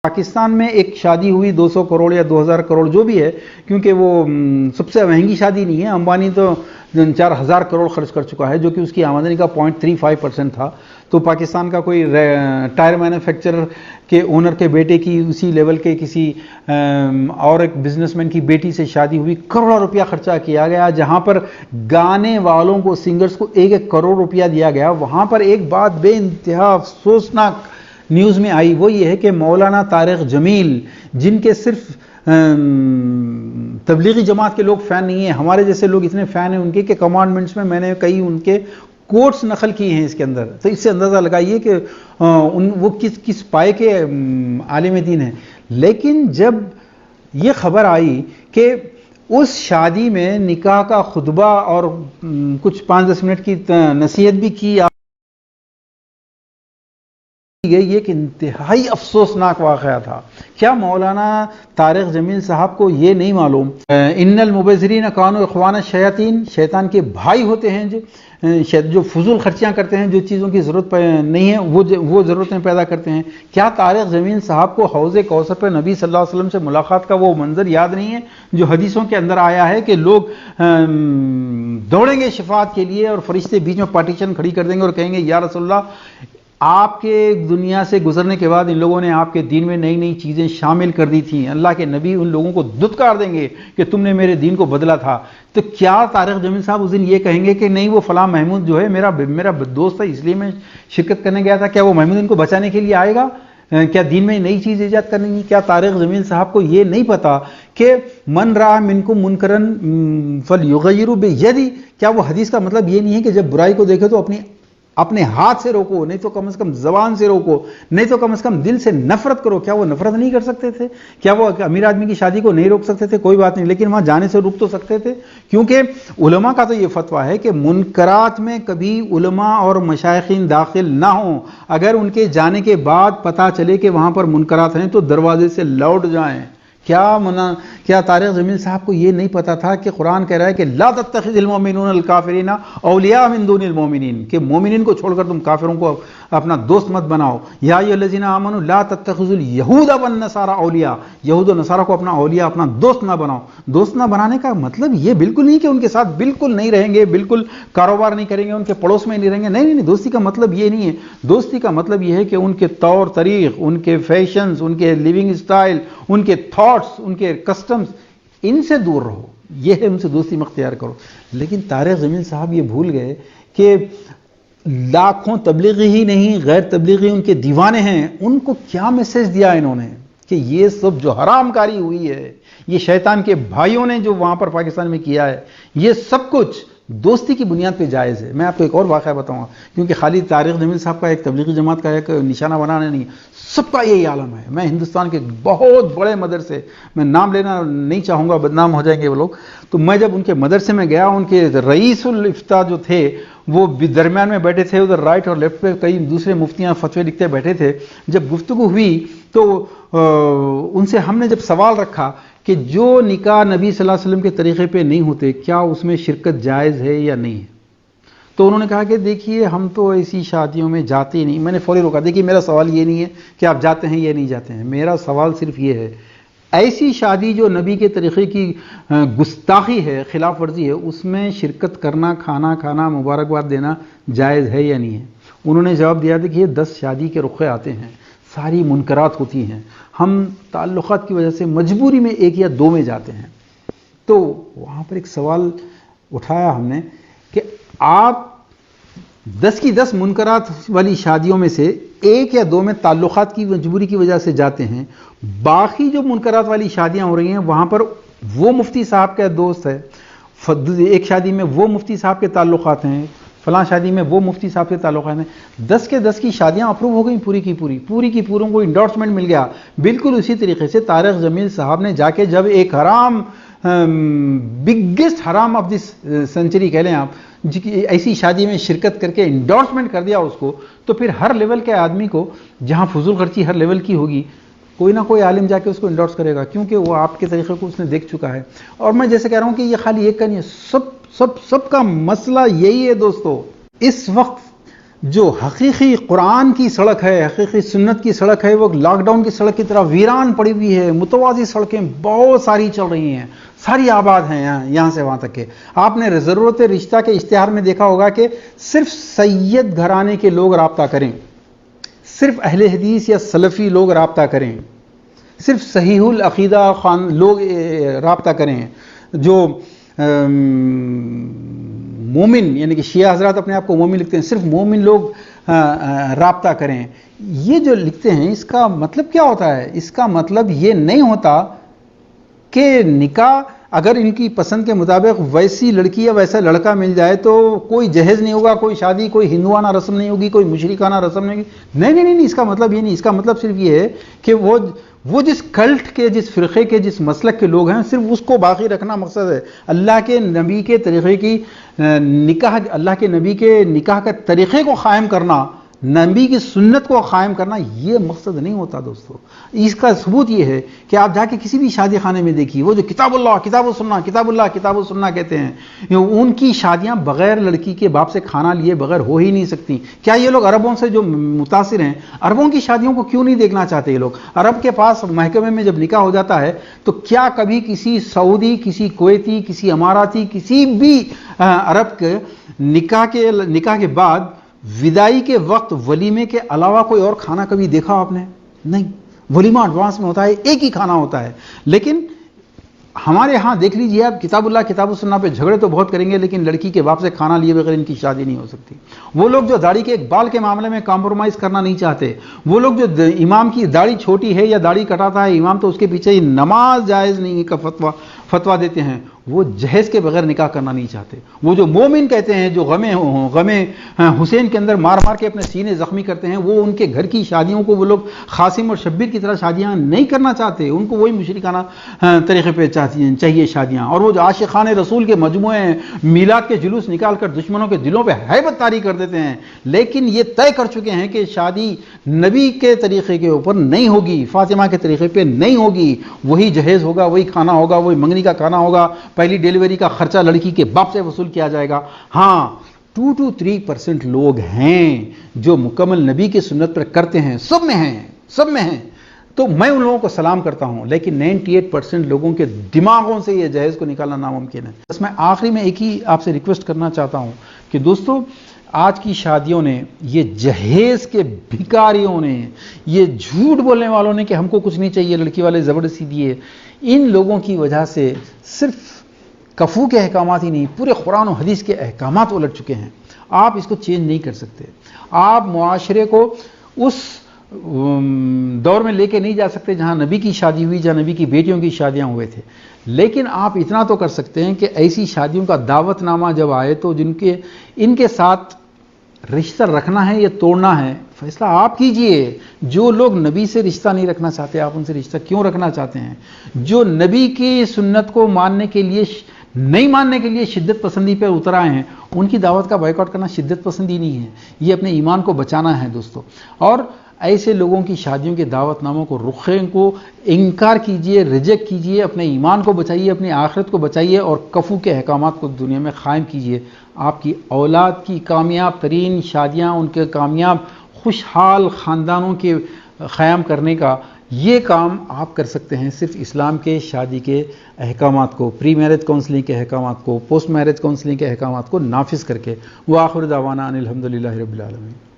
پاکستان میں ایک شادی ہوئی 200 کروڑ یا 2000 کروڑ جو بھی ہے، کیونکہ وہ سب سے مہنگی شادی نہیں ہے، امبانی تو 4000 کروڑ خرچ کر چکا ہے جو کہ اس کی آمدنی کا 0.35% تھا. تو پاکستان کا کوئی ٹائر مینوفیکچرر کے اونر کے بیٹے کی اسی لیول کے کسی اور ایک بزنس مین کی بیٹی سے شادی ہوئی، کروڑوں روپیہ خرچہ کیا گیا، جہاں پر گانے والوں کو سنگرز کو 1 کروڑ روپیہ دیا گیا. وہاں پر ایک بات بے انتہا افسوسناک نیوز میں آئی، وہ یہ ہے کہ مولانا طارق جمیل، جن کے صرف تبلیغی جماعت کے لوگ فین نہیں ہیں، ہمارے جیسے لوگ اتنے فین ہیں ان کے کہ کمانڈمنٹس میں نے کئی ان کے کوٹس نقل کیے ہیں اس کے اندر. تو اس سے اندازہ لگائیے کہ وہ کس پائے کے عالم دین ہیں. لیکن جب یہ خبر آئی کہ اس شادی میں نکاح کا خطبہ اور کچھ 5-10 منٹ کی نصیحت بھی کی گئی، یہ ایک انتہائی افسوسناک واقعہ تھا. کیا مولانا طارق جمیل صاحب کو یہ نہیں معلوم ان المبذرین کانوا اخوان الشیاطین، شیطان کے بھائی ہوتے ہیں جو فضول خرچیاں کرتے ہیں، جو چیزوں کی ضرورت نہیں ہے وہ ضرورتیں پیدا کرتے ہیں. کیا طارق جمیل صاحب کو حوض کوثر پہ نبی صلی اللہ علیہ وسلم سے ملاقات کا وہ منظر یاد نہیں ہے جو حدیثوں کے اندر آیا ہے کہ لوگ دوڑیں گے شفاعت کے لیے اور فرشتے بیچ میں پارٹیشن کھڑی کر دیں گے اور کہیں گے یا رسول اللہ، آپ کے دنیا سے گزرنے کے بعد ان لوگوں نے آپ کے دین میں نئی نئی چیزیں شامل کر دی تھیں، اللہ کے نبی ان لوگوں کو دھتکار دیں گے کہ تم نے میرے دین کو بدلا تھا. تو کیا طارق جمیل صاحب اس دن یہ کہیں گے کہ نہیں وہ فلاں محمود جو ہے میرا دوست ہے اس لیے میں شرکت کرنے گیا تھا؟ کیا وہ محمود ان کو بچانے کے لیے آئے گا؟ کیا دین میں نئی چیز ایجاد کرنی ہے؟ کیا طارق جمیل صاحب کو یہ نہیں پتا کہ من رأى منکم منکرا فلیغیرہ بیدہ؟ کیا وہ حدیث کا مطلب یہ نہیں ہے کہ جب برائی کو دیکھے تو اپنے ہاتھ سے روکو، نہیں تو کم از کم زبان سے روکو، نہیں تو کم از کم دل سے نفرت کرو؟ کیا وہ نفرت نہیں کر سکتے تھے؟ کیا وہ امیر آدمی کی شادی کو نہیں روک سکتے تھے؟ کوئی بات نہیں، لیکن وہاں جانے سے روک تو سکتے تھے. کیونکہ علماء کا تو یہ فتویٰ ہے کہ منکرات میں کبھی علماء اور مشائخین داخل نہ ہوں. اگر ان کے جانے کے بعد پتہ چلے کہ وہاں پر منکرات ہیں تو دروازے سے لوٹ جائیں. کیا طارق جمیل صاحب کو یہ نہیں پتا تھا کہ قرآن کہہ رہا ہے کہ لا تتخذ المؤمنون الکافرین اولیاء من دون المؤمنین، کہ مومنین کو چھوڑ کر تم کافروں کو اپنا دوست مت بناؤ. یا ایھا الذین آمنوا لا تتخذوا اليہود والنصارى اولیاء، یہود و نصارہ کو اپنا اولیاء، اپنا دوست نہ بناؤ. دوست نہ بنانے کا مطلب یہ بالکل نہیں کہ ان کے ساتھ بالکل نہیں رہیں گے، بالکل کاروبار نہیں کریں گے، ان کے پڑوس میں نہیں رہیں گے. نہیں، دوستی کا مطلب یہ نہیں ہے. دوستی کا مطلب یہ ہے کہ ان کے طور طریق، ان کے فیشنز، ان کے لیونگ اسٹائل، ان کے تھاٹس، ان کے کسٹمز، ان سے دور رہو. یہ ہے ان سے دوستی مختار کرو. لیکن طارق جمیل صاحب یہ بھول گئے کہ لاکھوں تبلیغی ہی نہیں، غیر تبلیغی ان کے دیوانے ہیں. ان کو کیا میسج دیا انہوں نے کہ یہ سب جو حرام کاری ہوئی ہے، یہ شیطان کے بھائیوں نے جو وہاں پر پاکستان میں کیا ہے، یہ سب کچھ دوستی کی بنیاد پہ جائز ہے. میں آپ کو ایک اور واقعہ بتاؤں گا، کیونکہ خالی طارق جمیل صاحب کا ایک تبلیغی جماعت کا ایک نشانہ بنانا نہیں، سب کا یہی عالم ہے. میں ہندوستان کے بہت بڑے مدرسے، میں نام لینا نہیں چاہوں گا، بدنام ہو جائیں گے وہ لوگ. تو میں جب ان کے مدرسے میں گیا، ان کے رئیس الافتاء جو تھے وہ درمیان میں بیٹھے تھے، ادھر رائٹ اور لیفٹ پہ کئی دوسرے مفتیاں فتوے لکھتے بیٹھے تھے. جب گفتگو ہوئی تو ان سے ہم نے جب سوال رکھا کہ جو نکاح نبی صلی اللہ علیہ وسلم کے طریقے پہ نہیں ہوتے، کیا اس میں شرکت جائز ہے یا نہیں ہے؟ تو انہوں نے کہا کہ دیکھیے ہم تو ایسی شادیوں میں جاتے ہی نہیں. میں نے فوری روکا، دیکھیے میرا سوال یہ نہیں ہے کہ آپ جاتے ہیں یا نہیں جاتے ہیں، میرا سوال صرف یہ ہے ایسی شادی جو نبی کے طریقے کی گستاخی ہے، خلاف ورزی ہے، اس میں شرکت کرنا، کھانا کھانا، مبارکباد دینا جائز ہے یا نہیں ہے؟ انہوں نے جواب دیا دیکھیے 10 شادی کے رخے آتے ہیں، ساری منکرات ہوتی ہیں، ہم تعلقات کی وجہ سے مجبوری میں 1 یا 2 میں جاتے ہیں. تو وہاں پر ایک سوال اٹھایا ہم نے کہ آپ 10 کی 10 منکرات والی شادیوں میں سے 1 یا 2 میں تعلقات کی مجبوری کی وجہ سے جاتے ہیں، باقی جو منکرات والی شادیاں ہو رہی ہیں وہاں پر وہ مفتی صاحب کا دوست ہے، ایک شادی میں وہ مفتی صاحب کے تعلقات ہیں، فلاں شادی میں وہ مفتی صاحب کے تعلقات ہیں. 10 کے 10 کی شادیاں اپروو ہو گئیں، پوری کی پوروں کو انڈورسمنٹ مل گیا. بالکل اسی طریقے سے طارق جمیل صاحب نے جا کے جب ایک حرام، بگیسٹ حرام آف دس سینچری کہہ لیں آپ، ایسی شادی میں شرکت کر کے انڈورسمنٹ کر دیا اس کو، تو پھر ہر لیول کے آدمی کو، جہاں فضول خرچی ہر لیول کی ہوگی، کوئی نہ کوئی عالم جا کے اس کو انڈورس کرے گا، کیونکہ وہ آپ کے طریقے کو اس نے دیکھ چکا ہے. اور میں جیسے کہہ رہا ہوں کہ یہ خالی ایک کا نہیں ہے، سب کا مسئلہ یہی ہے دوستو. اس وقت جو حقیقی قرآن کی سڑک ہے، حقیقی سنت کی سڑک ہے، وہ لاک ڈاؤن کی سڑک کی طرح ویران پڑی ہوئی ہے. متوازی سڑکیں بہت ساری چل رہی ہیں، ساری آباد ہیں یہاں سے وہاں تک کے. آپ نے ضرورت رشتہ کے اشتہار میں دیکھا ہوگا کہ صرف سید گھرانے کے لوگ رابطہ کریں، صرف اہل حدیث یا سلفی لوگ رابطہ کریں، صرف صحیح العقیدہ لوگ رابطہ کریں. جو مومن یعنی کہ شیعہ حضرات اپنے آپ کو مومن لکھتے ہیں، صرف مومن لوگ رابطہ کریں. یہ جو لکھتے ہیں اس کا مطلب کیا ہوتا ہے؟ اس کا مطلب یہ نہیں ہوتا کہ نکاح اگر ان کی پسند کے مطابق ویسی لڑکی یا ویسا لڑکا مل جائے تو کوئی جہیز نہیں ہوگا، کوئی شادی، کوئی ہندوانہ رسم نہیں ہوگی، کوئی مشرکانہ رسم نہیں ہوگی. نہیں، اس کا مطلب یہ نہیں. اس کا مطلب صرف یہ ہے کہ وہ جس کلٹ کے، جس فرقے کے، جس مسلک کے لوگ ہیں، صرف اس کو باقی رکھنا مقصد ہے. اللہ کے نبی کے طریقے کی نکاح، اللہ کے نبی کے نکاح کے طریقے کو قائم کرنا، نبی کی سنت کو قائم کرنا، یہ مقصد نہیں ہوتا دوستو. اس کا ثبوت یہ ہے کہ آپ جا کے کسی بھی شادی خانے میں دیکھیے، وہ جو کتاب اللہ کتاب و سننا، کتاب اللہ کتاب و سننا کہتے ہیں، ان کی شادیاں بغیر لڑکی کے باپ سے کھانا لیے بغیر ہو ہی نہیں سکتی. کیا یہ لوگ عربوں سے جو متاثر ہیں، عربوں کی شادیوں کو کیوں نہیں دیکھنا چاہتے یہ لوگ؟ عرب کے پاس محکمے میں جب نکاح ہو جاتا ہے تو کیا کبھی کسی سعودی، کسی کویتی، کسی اماراتی، کسی بھی عرب کے نکاح کے بعد ودائی کے وقت ولیمے کے علاوہ کوئی اور کھانا کبھی دیکھا آپ نے؟ نہیں. ولیمہ ایڈوانس میں ہوتا ہے، ایک ہی کھانا ہوتا ہے. لیکن ہمارے ہاں دیکھ لیجیے آپ، کتاب اللہ کتاب و سننا پہ جھگڑے تو بہت کریں گے، لیکن لڑکی کے باپ سے کھانا لیے بغیر ان کی شادی نہیں ہو سکتی. وہ لوگ جو داڑھی کے ایک بال کے معاملے میں کمپرومائز کرنا نہیں چاہتے، وہ لوگ جو امام کی داڑھی چھوٹی ہے یا داڑھی کٹاتا ہے امام تو اس کے پیچھے ہی نماز جائز نہیں کا فتویٰ دیتے ہیں، وہ جہیز کے بغیر نکاح کرنا نہیں چاہتے. وہ جو مومن کہتے ہیں، جو غم حسین کے اندر مار مار کے اپنے سینے زخمی کرتے ہیں، وہ ان کے گھر کی شادیوں کو وہ لوگ قاسم اور شبیر کی طرح شادیاں نہیں کرنا چاہتے. ان کو وہی مشرکانہ طریقے پہ چاہیے شادیاں. اور وہ جو عاشقان رسول کے مجموعے ہیں، میلاد کے جلوس نکال کر دشمنوں کے دلوں پہ ہیبت طاری کر دیتے ہیں. لیکن یہ طے کر چکے ہیں کہ شادی نبی کے طریقے کے اوپر نہیں ہوگی، فاطمہ کے طریقے پہ نہیں ہوگی. وہی جہیز ہوگا، وہی کھانا ہوگا، وہی منگنی کا کھانا ہوگا، پہلی ڈیلیوری کا خرچہ لڑکی کے باپ سے وصول کیا جائے گا. ہاں 2 to 3% لوگ ہیں جو مکمل نبی کی سنت پر کرتے ہیں، سب میں ہیں. تو میں ان لوگوں کو سلام کرتا ہوں، لیکن 98% لوگوں کے دماغوں سے یہ جہیز کو نکالنا ناممکن ہے. بس میں آخری میں ایک ہی آپ سے ریکویسٹ کرنا چاہتا ہوں کہ دوستو، آج کی شادیوں نے، یہ جہیز کے بھکاریوں نے، یہ جھوٹ بولنے والوں نے کہ ہم کو کچھ نہیں چاہیے، لڑکی والے زبردستی دیے، ان لوگوں کی وجہ سے صرف کفو کے احکامات ہی نہیں، پورے قرآن و حدیث کے احکامات الٹ چکے ہیں. آپ اس کو چینج نہیں کر سکتے. آپ معاشرے کو اس دور میں لے کے نہیں جا سکتے جہاں نبی کی شادی ہوئی، جہاں نبی کی بیٹیوں کی شادیاں ہوئے تھے. لیکن آپ اتنا تو کر سکتے ہیں کہ ایسی شادیوں کا دعوت نامہ جب آئے تو ان کے ساتھ رشتہ رکھنا ہے یا توڑنا ہے، فیصلہ آپ کیجئے. جو لوگ نبی سے رشتہ نہیں رکھنا چاہتے، آپ ان سے رشتہ کیوں رکھنا چاہتے ہیں؟ جو نبی کی سنت کو نہیں ماننے کے لیے شدت پسندی پہ اتر آئے ہیں، ان کی دعوت کا بائیکاٹ کرنا شدت پسندی نہیں ہے، یہ اپنے ایمان کو بچانا ہے دوستو. اور ایسے لوگوں کی شادیوں کے دعوت ناموں کو، رخیں کو انکار کیجئے، ریجیکٹ کیجئے، اپنے ایمان کو بچائیے، اپنی آخرت کو بچائیے اور کفو کے احکامات کو دنیا میں قائم کیجئے. آپ کی اولاد کی کامیاب ترین شادیاں، ان کے کامیاب خوشحال خاندانوں کے قیام کرنے کا یہ کام آپ کر سکتے ہیں صرف اسلام کے شادی کے احکامات کو، پری میرج کاؤنسلنگ کے احکامات کو، پوسٹ میرج کاؤنسلنگ کے احکامات کو نافذ کر کے. وآخر دعوانا ان الحمدللہ رب العالمین.